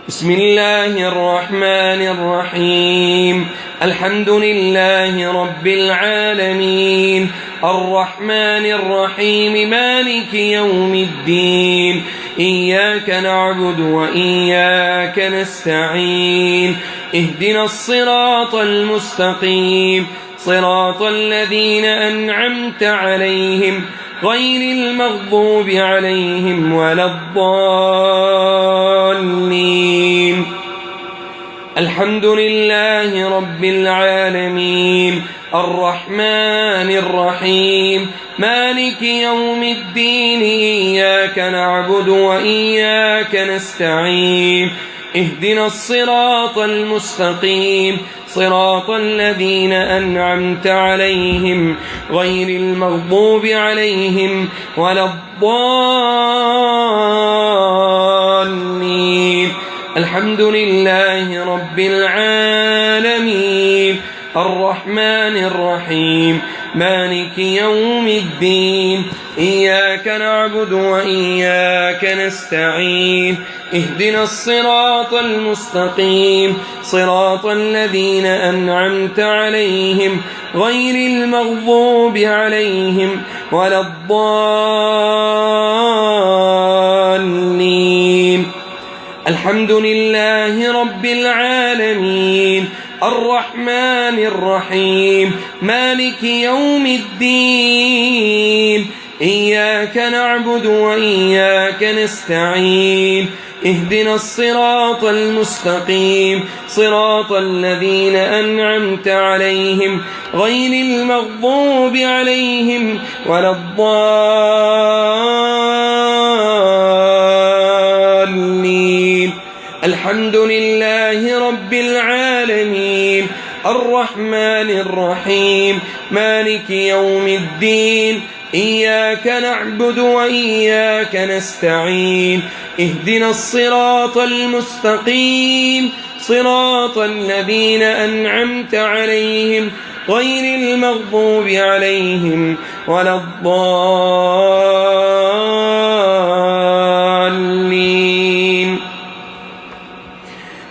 بسم الله الرحمن الرحيم. الحمد لله رب العالمين، الرحمن الرحيم، مالك يوم الدين. إياك نعبد وإياك نستعين. اهدنا الصراط المستقيم، صراط الذين أنعمت عليهم غير المغضوب عليهم ولا الضالين. الحمد لله رب العالمين، الرحمن الرحيم، مالك يوم الدين. إياك نعبد وإياك نستعين. اهدنا الصراط المستقيم، صراط الذين أنعمت عليهم غير المغضوب عليهم ولا الضالين. الحمد لله رب العالمين، الرحمن الرحيم، مالك يوم الدين. إياك نعبد وإياك نستعين. اهدنا الصراط المستقيم، صراط الذين أنعمت عليهم غير المغضوب عليهم ولا الضالين. الحمد لله رب العالمين، الرحمن الرحيم، مالك يوم الدين. إياك نعبد وإياك نستعين. اهدنا الصراط المستقيم، صراط الذين أنعمت عليهم غير المغضوب عليهم ولا الضالين. الحمد لله رب العالمين، الرحمن الرحيم، مالك يوم الدين. إياك نعبد وإياك نستعين. اهدنا الصراط المستقيم، صراط الذين أنعمت عليهم غير المغضوب عليهم ولا الضالين.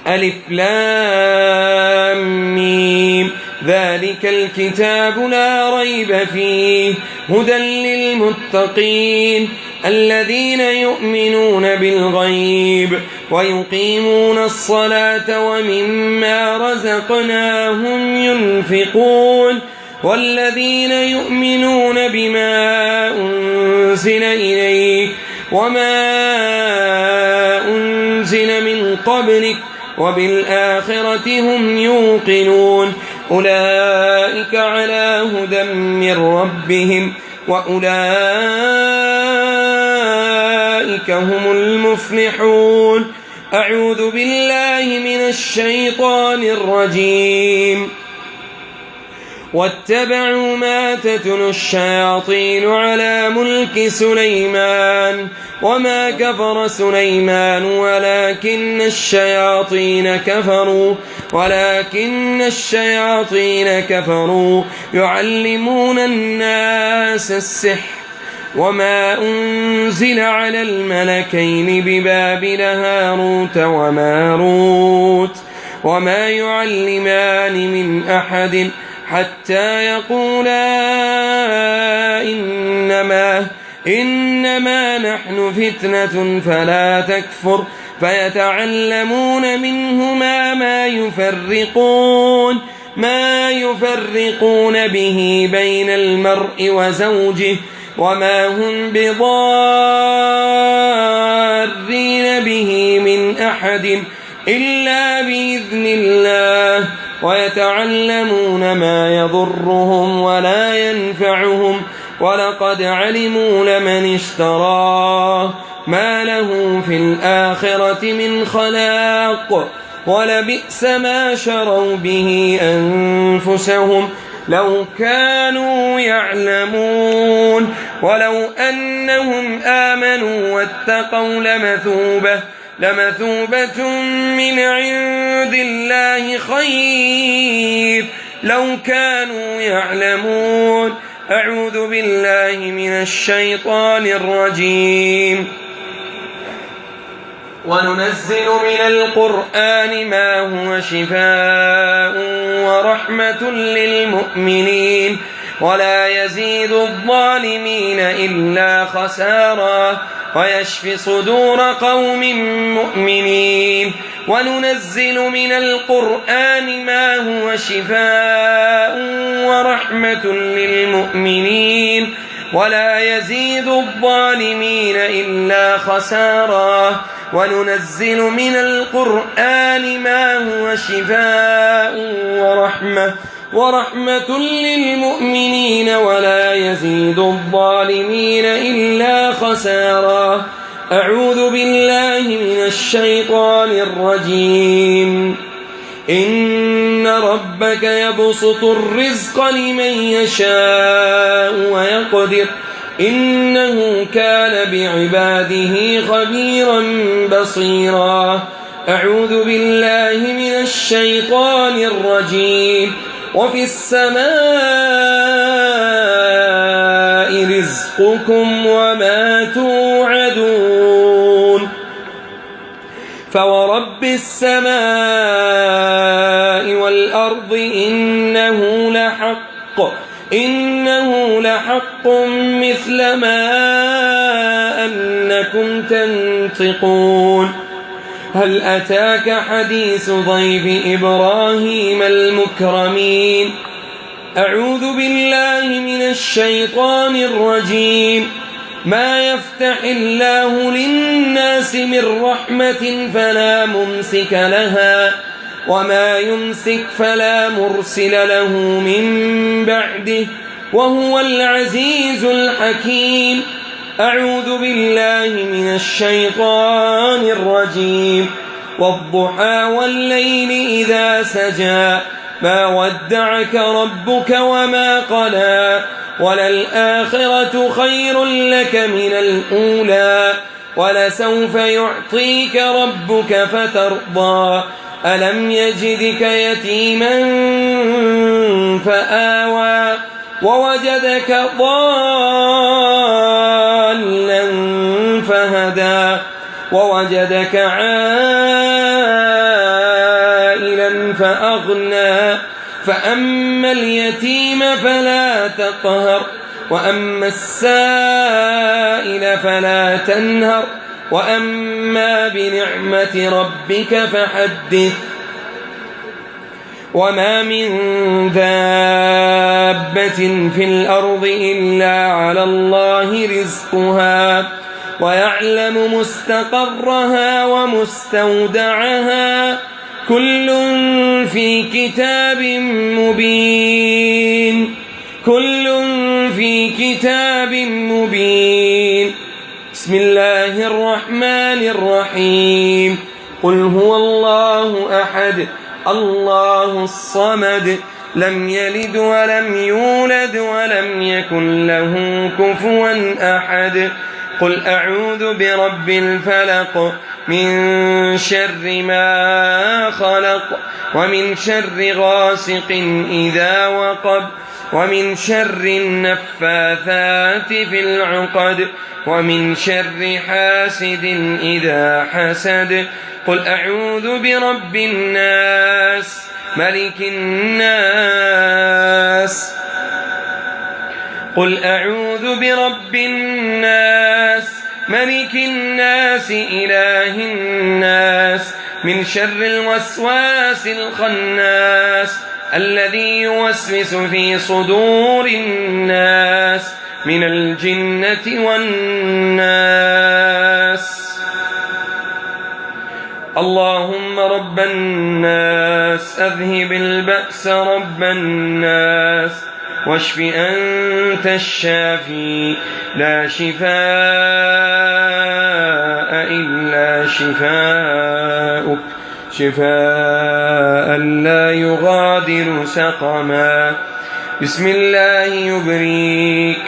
ألف لام ميم. ذلك الكتاب لا ريب فيه هدى للمتقين الذين يؤمنون بالغيب ويقيمون الصلاة ومما رزقناهم ينفقون والذين يؤمنون بما أنزل إليك وما أنزل من قبلك وبالآخرة هم يوقنون أولئك على هدى من ربهم وأولئك هم المفلحون. أعوذ بالله من الشيطان الرجيم. واتبعوا ما تتلو الشياطين على ملك سليمان وما كفر سليمان ولكن الشياطين كفروا يعلمون الناس السحر وما أنزل على الملكين ببابل هاروت وماروت وما يعلمان من أحد حتى يقولا إنما نحن فتنة فلا تكفر فيتعلمون منهما ما يفرقون به بين المرء وزوجه وما هم بضارين به من أحد إلا بإذن الله ويتعلمون ما يضرهم ولا ينفعهم ولقد علموا لمن اشتراه ما له في الآخرة من خلاق ولبئس ما شروا به أنفسهم لو كانوا يعلمون. ولو أنهم آمنوا واتقوا لمثوبة من عند الله خير لو كانوا يعلمون. أعوذ بالله من الشيطان الرجيم. وننزل من القرآن ما هو شفاء ورحمة للمؤمنين ولا يزيد الظالمين إلا خسارا ويشفي صدور قوم مؤمنين وننزل من القرآن ما هو شفاء ورحمة للمؤمنين ولا يزيد الظالمين إلا خسارا وننزل من القرآن ما هو شفاء ورحمة للمؤمنين ولا يزيد الظالمين إلا خسارا. أعوذ بالله من الشيطان الرجيم. إن ربك يبسط الرزق لمن يشاء ويقدر إنه كان بعباده خبيرا بصيرا. أعوذ بالله من الشيطان الرجيم. وفي السماء رزقكم وما توعدون فورب السماء والأرض إنه لحق مثل ما أنكم تنطقون. هل أتاك حديث ضيف إبراهيم المكرمين. أعوذ بالله من الشيطان الرجيم. ما يفتح الله للناس من رحمة فلا ممسك لها وما يمسك فلا مرسل له من بعده وهو العزيز الحكيم. أعوذ بالله من الشيطان الرجيم. والضحى والليل إذا سجى ما ودعك ربك وما قلى وللآخرة خير لك من الأولى ولسوف يعطيك ربك فترضى. ألم يجدك يتيما فآوى ووجدك ضالا فهدى ووجدك عائلا فأغنى. فأما اليتيم فلا تقهر وأما السائل فلا تنهر وأما بنعمة ربك فحدث. وما من دابة في الأرض إلا على الله رزقها ويعلم مستقرها ومستودعها كل في كتاب مبين. بسم الله الرحمن الرحيم. قل هو الله أحد الله الصمد لم يلد ولم يولد ولم يكن له كفوا أحد. قل أعوذ برب الفلق من شر ما خلق ومن شر غاسق إذا وقب ومن شر النفاثات في العقد ومن شر حاسد إذا حسد. قل أعوذ برب الناس ملك الناس قل أعوذ برب الناس ملك الناس إله الناس من شر الوسواس الخناس الذي يوسوس في صدور الناس من الجنة والناس. اللهم رب الناس أذهب البأس رب الناس واشف أنت الشافي لا شفاء إلا شفاؤك شفاء لا يغادر سقما. بسم الله يبريك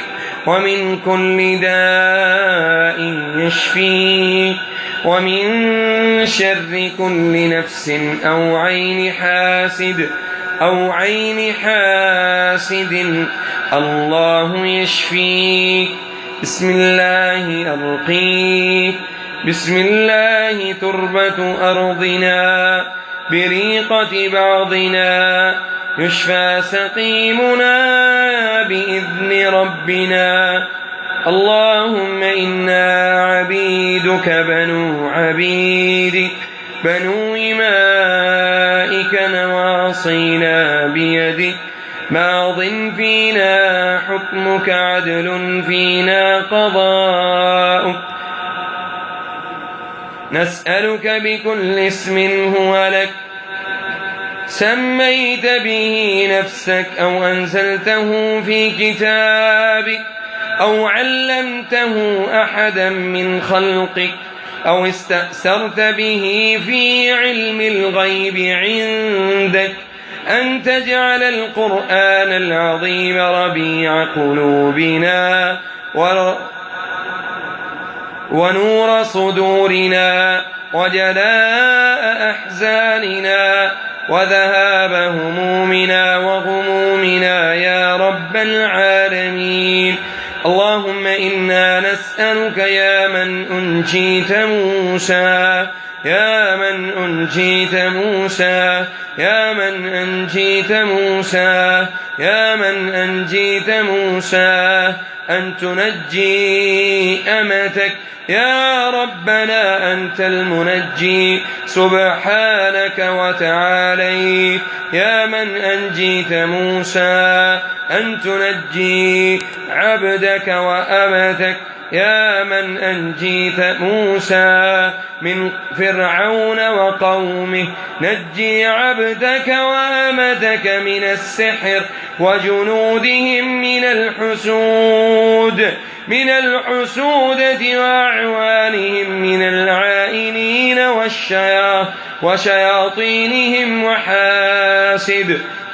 ومن كل داء يشفيك ومن شر كل نفس أو عين حاسد الله يشفيك. بسم الله أرقيك بسم الله تربة أرضنا بريقة بعضنا يشفى سقيمنا بإذن ربنا. اللهم إنا عبيدك بنو عبيدك بنو إمائك نواصينا بيدك ماض فينا حكمك عدل فينا قضاؤك. نسألك بكل اسم هو لك سميت به نفسك أو أنزلته في كتابك أو علمته أحدا من خلقك أو استأثرت به في علم الغيب عندك أن تجعل القرآن العظيم ربيع قلوبنا ونور صدورنا وجلاء أحزاننا وذهاب همومنا وغمومنا يا رب العالمين. اللهم إنا نسألك يا من أنجيت موسى يا من أنجيت موسى يا من أنجيت موسى يا من أنجيت موسى أن تنجي أمتك يا ربنا أنت المنجي سبحانك وتعالي. يا من أنجيت موسى أن تنجي عبدك وأمتك يا من أنجيت موسى من فرعون وقومه نجي عبدك وأمتك من السحر وجنودهم من الحسودة وأعوانهم من العائنين وشياطينهم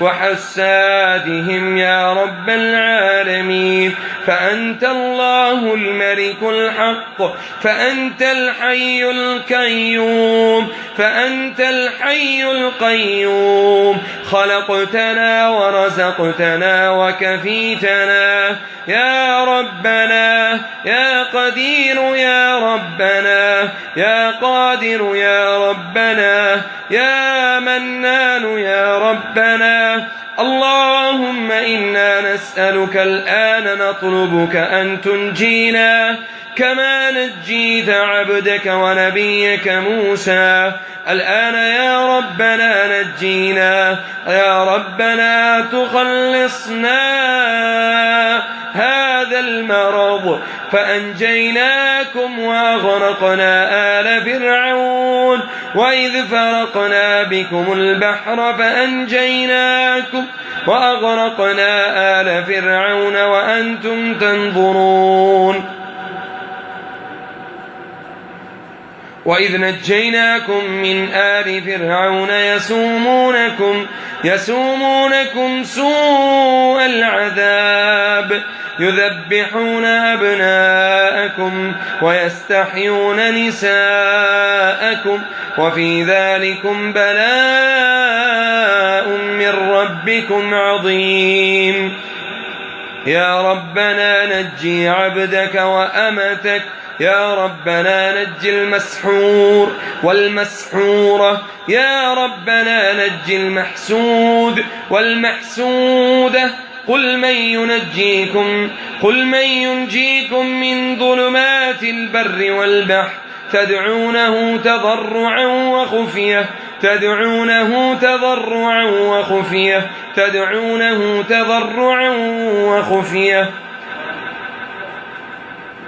وحسادهم يا رب العالمين. فأنت الله الملك الحق فأنت الحي القيوم خلقتنا ورزقتنا وكفيتنا يا ربنا يا قدير يا ربنا يا قادر يا ربنا يا منان يا ربنا. اللهم إنا نسألك الآن نطلبك أن تنجينا كما نجيت عبدك ونبيك موسى. الآن يا ربنا نجينا يا ربنا تخلصنا هذا المرض. فأنجيناكم وأغرقنا آل فرعون وإذ فرقنا بكم البحر فأنجيناكم وأغرقنا آل فرعون وأنتم تنظرون. وإذ نجيناكم من آل فرعون يسومونكم سوء العذاب يذبحون أبناءكم ويستحيون نساءكم وفي ذلكم بلاء من ربكم عظيم. يا ربنا نجي عبدك وأمتك يا ربنا نجي المسحور والمسحورة يا ربنا نجي المحسود والمحسودة. قل من ينجيكم من ظلمات البر والبحر تدعونه تضرعا وخفية.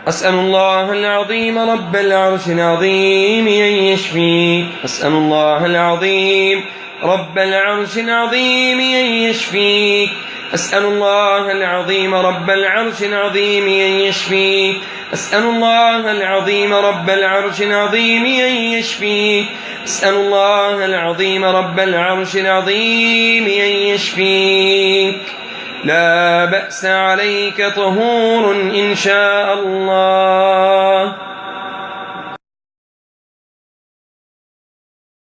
أسأل الله العظيم رب العرش العظيم أن يشفيك. أسأل الله العظيم رب العرش العظيم أن يشفيك. أسأل الله العظيم رب العرش العظيم أن يشفيك. أسأل الله العظيم رب العرش العظيم أن يشفيك. أسأل الله العظيم رب العرش العظيم أن يشفيك. لا بأس عليك طهور إن شاء الله.